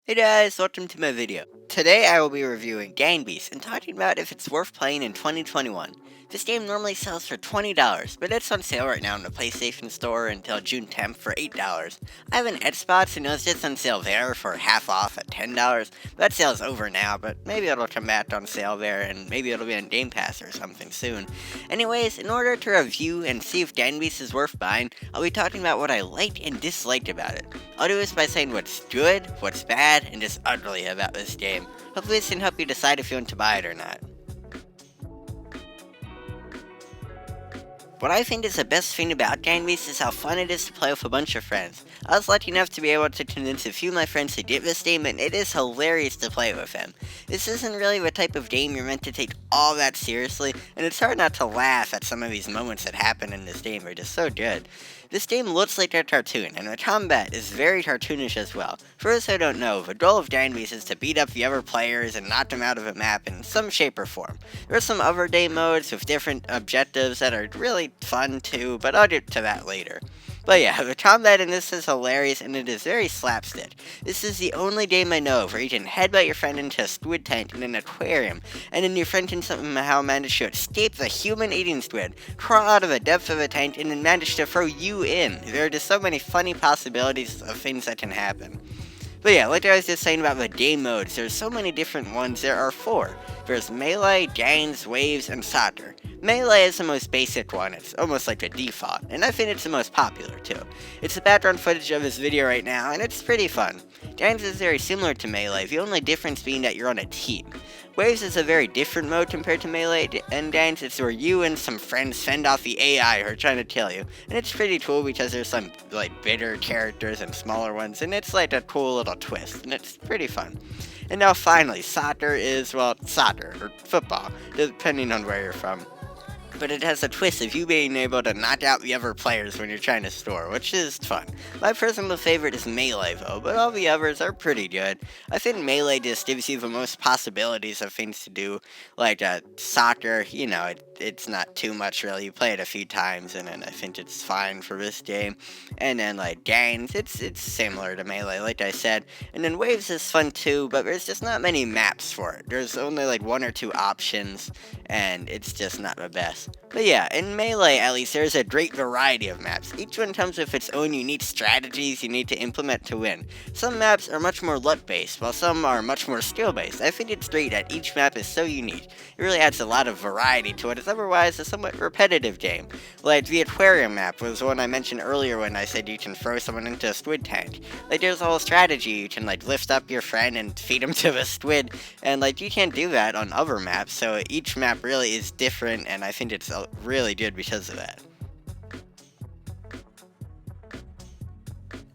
Hey guys, welcome to my video. Today I will be reviewing Gang Beasts and talking about if it's worth playing in 2021. This game normally sells for $20, but it's on sale right now in the PlayStation Store until June 10th for $8. I have an Xbox and it was just on sale there for half off at $10. That sale's over now, but maybe it'll come back on sale there and maybe it'll be on Game Pass or something soon. Anyways, in order to review and see if Gang Beasts is worth buying, I'll be talking about what I liked and disliked about it. I'll do this by saying what's good, what's bad, and just ugly about this game. Hopefully this can help you decide if you want to buy it or not. What I think is the best thing about Gang Beasts is how fun it is to play with a bunch of friends. I was lucky enough to be able to convince a few of my friends to get this game, and it is hilarious to play with them. This isn't really the type of game you're meant to take all that seriously, and it's hard not to laugh at some of these moments that happen in this game. They're just so good. This game looks like a cartoon, and the combat is very cartoonish as well. For those who don't know, the goal of Gang Beasts is to beat up the other players and knock them out of a map in some shape or form. There are some other day modes with different objectives that are really fun too, but I'll get to that later. But yeah, the combat in this is hilarious and it is very slapstick. This is the only game I know of where you can headbutt your friend into a squid tank in an aquarium, and then your friend can somehow manage to escape the human-eating squid, crawl out of the depth of the tank, and then manage to throw you in. There are just so many funny possibilities of things that can happen. But yeah, like I was just saying about the game modes, there's so many different ones. There are 4. There's Melee, Gangs, Waves, and Soccer. Melee is the most basic one, it's almost like the default, and I think it's the most popular too. It's the background footage of this video right now, and it's pretty fun. Gangs is very similar to Melee, the only difference being that you're on a team. Waves is a very different mode compared to Melee and Gangs. It's where you and some friends fend off the AI who are trying to kill you, and it's pretty cool because there's some like bitter characters and smaller ones, and it's like a cool little twist, and it's pretty fun. And now finally, soccer is, well, soccer, or football, depending on where you're from. But it has a twist of you being able to knock out the other players when you're trying to score, which is fun. My personal favorite is Melee though, but all the others are pretty good. I think Melee just gives you the most possibilities of things to do, like soccer, it's not too much really. You play it a few times and then I think it's fine for this game. And then like Gangs, it's similar to Melee, like I said. And then Waves is fun too, but there's just not many maps for it. There's only like 1 or 2 options, and it's just not the best. But yeah, in Melee at least, there's a great variety of maps. Each one comes with its own unique strategies you need to implement to win. Some maps are much more luck-based, while some are much more skill-based. I think it's great that each map is so unique. It really adds a lot of variety to what is otherwise a somewhat repetitive game. Like the aquarium map was one I mentioned earlier when I said you can throw someone into a squid tank. Like there's a whole strategy, you can like lift up your friend and feed him to the squid, and like you can't do that on other maps, so each map really is different, and I think it's really good because of that.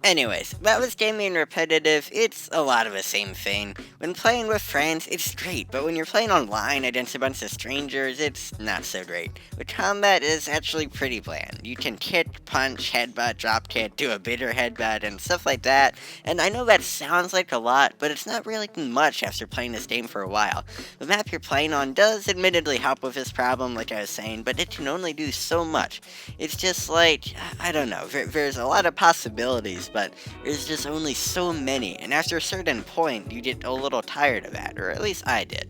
Anyways, that was gaming repetitive. It's a lot of the same thing. When playing with friends, it's great, but when you're playing online against a bunch of strangers, it's not so great. The combat is actually pretty bland. You can kick, punch, headbutt, drop kick, do a bitter headbutt, and stuff like that. And I know that sounds like a lot, but it's not really much after playing this game for a while. The map you're playing on does admittedly help with this problem, like I was saying, but it can only do so much. It's just like, I don't know, there's a lot of possibilities, but there's just only so many, and after a certain point, you get a little tired of that, or at least I did.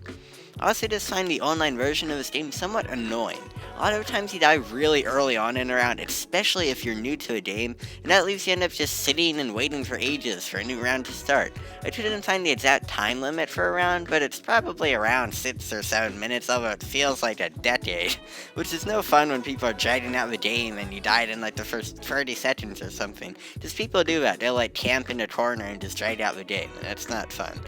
I also just find the online version of this game somewhat annoying. A lot of times you die really early on in a round, especially if you're new to a game, and that leaves you end up just sitting and waiting for ages for a new round to start. I couldn't find the exact time limit for a round, but it's probably around 6 or 7 minutes, although it feels like a decade, which is no fun when people are dragging out the game and you died in like the first 30 seconds or something. Just people do that, they'll like camp in a corner and just drag out the game, and that's not fun.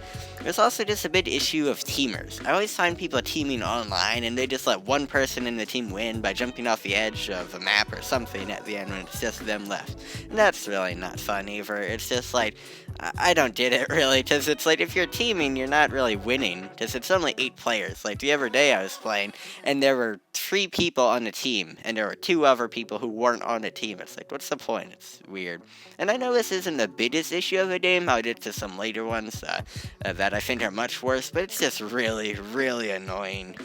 There's also just a big issue of teamers. I always find people teaming online and they just let one person in the team win by jumping off the edge of a map or something at the end when it's just them left. And that's really not fun either. It's just like, I don't get it really, because it's like if you're teaming, you're not really winning, because it's only 8 players. Like the other day I was playing, and there were 3 people on the team, and there were 2 other people who weren't on the team. It's like, what's the point? It's weird. And I know this isn't the biggest issue of the game. I'll get to some later ones that I think are much worse, but it's just really, really annoying.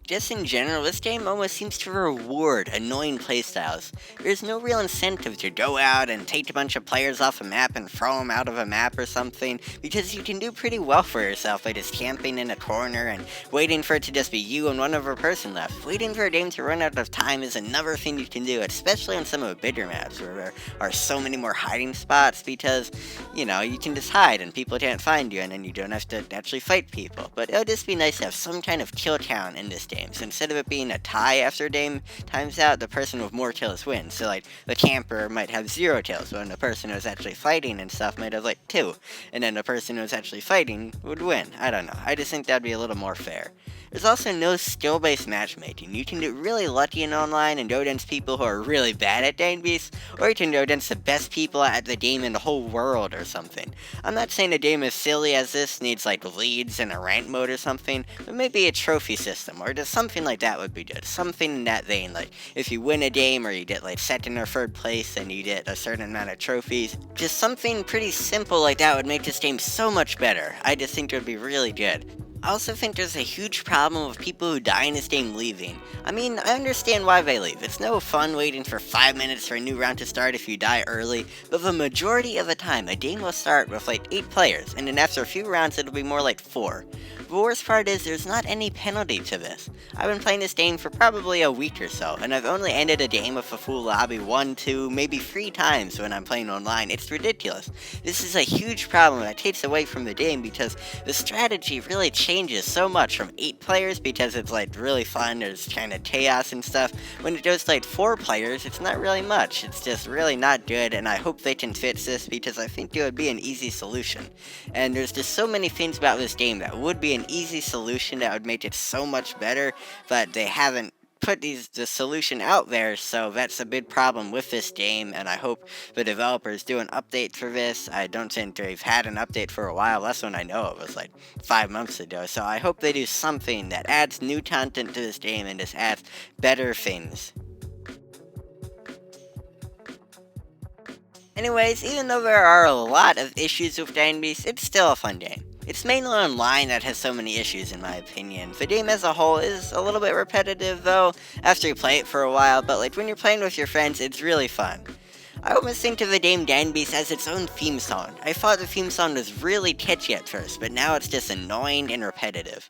Just in general, this game almost seems to reward annoying playstyles. There's no real incentive to go out and take a bunch of players off a map and throw them out of a map or something, because you can do pretty well for yourself by just camping in a corner and waiting for it to just be you and one other person left. Waiting for a game to run out of time is another thing you can do, especially on some of the bigger maps where there are so many more hiding spots because, you can just hide and people can't find you and then you don't have to actually fight people. But it would just be nice to have some kind of kill count in this game. So instead of it being a tie after game times out, the person with more kills wins. So like the camper might have 0 kills, when the person who's actually fighting and stuff might have like 2. And then the person who's actually fighting would win. I don't know. I just think that'd be a little more fair. There's also no skill-based matchmaking. You can get really lucky in online and go against people who are really bad at Dane Beast, or you can go against the best people at the game in the whole world or something. I'm not saying a game as silly as this needs like leads and a rank mode or something, but maybe a trophy system, or just something like that would be good. Something in that vein, like if you win a game or you get like second or third place and you get a certain amount of trophies, just something pretty simple like that would make this game so much better. I just think it would be really good. I also think there's a huge problem with people who die in this game leaving. I mean, I understand why they leave. It's no fun waiting for 5 minutes for a new round to start if you die early, but the majority of the time, a game will start with like 8 players, and then after a few rounds it'll be more like 4. The worst part is there's not any penalty to this. I've been playing this game for probably a week or so, and I've only ended a game with a full lobby 1, 2, maybe 3 times when I'm playing online. It's ridiculous. This is a huge problem that takes away from the game because the strategy really changes so much from 8 players because it's like really fun, there's kind of chaos and stuff. When it goes to like 4 players, it's not really much. It's just really not good, and I hope they can fix this because I think it would be an easy solution. And there's just so many things about this game that would be an easy solution that would make it so much better, but they haven't put the solution out there, so that's a big problem with this game, and I hope the developers do an update for this. I don't think they've had an update for a while. Last one I know it was like 5 months ago, so I hope they do something that adds new content to this game and just adds better things. Anyways, even though there are a lot of issues with Dane Beast, it's still a fun game. It's mainly online that has so many issues in my opinion. The game as a whole is a little bit repetitive though, after you play it for a while, but like when you're playing with your friends, it's really fun. I almost think of the game Dane Beast as its own theme song. I thought the theme song was really catchy at first, but now it's just annoying and repetitive.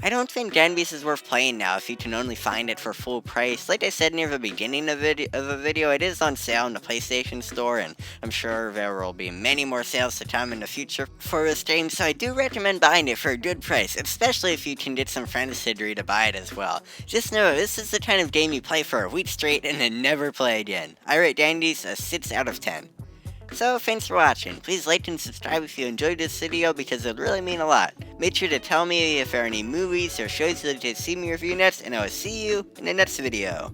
I don't think Dane Beast is worth playing now if you can only find it for full price. Like I said near the beginning of the video, it is on sale in the PlayStation Store, and I'm sure there will be many more sales to come in the future for this game, so I do recommend buying it for a good price, especially if you can get some friends to agree to buy it as well. Just know, this is the kind of game you play for a week straight and then never play again. I rate Dane Beast a 6 out of 10. So, thanks for watching. Please like and subscribe if you enjoyed this video because it would really mean a lot. Make sure to tell me if there are any movies or shows you'd like to see me review next, and I will see you in the next video.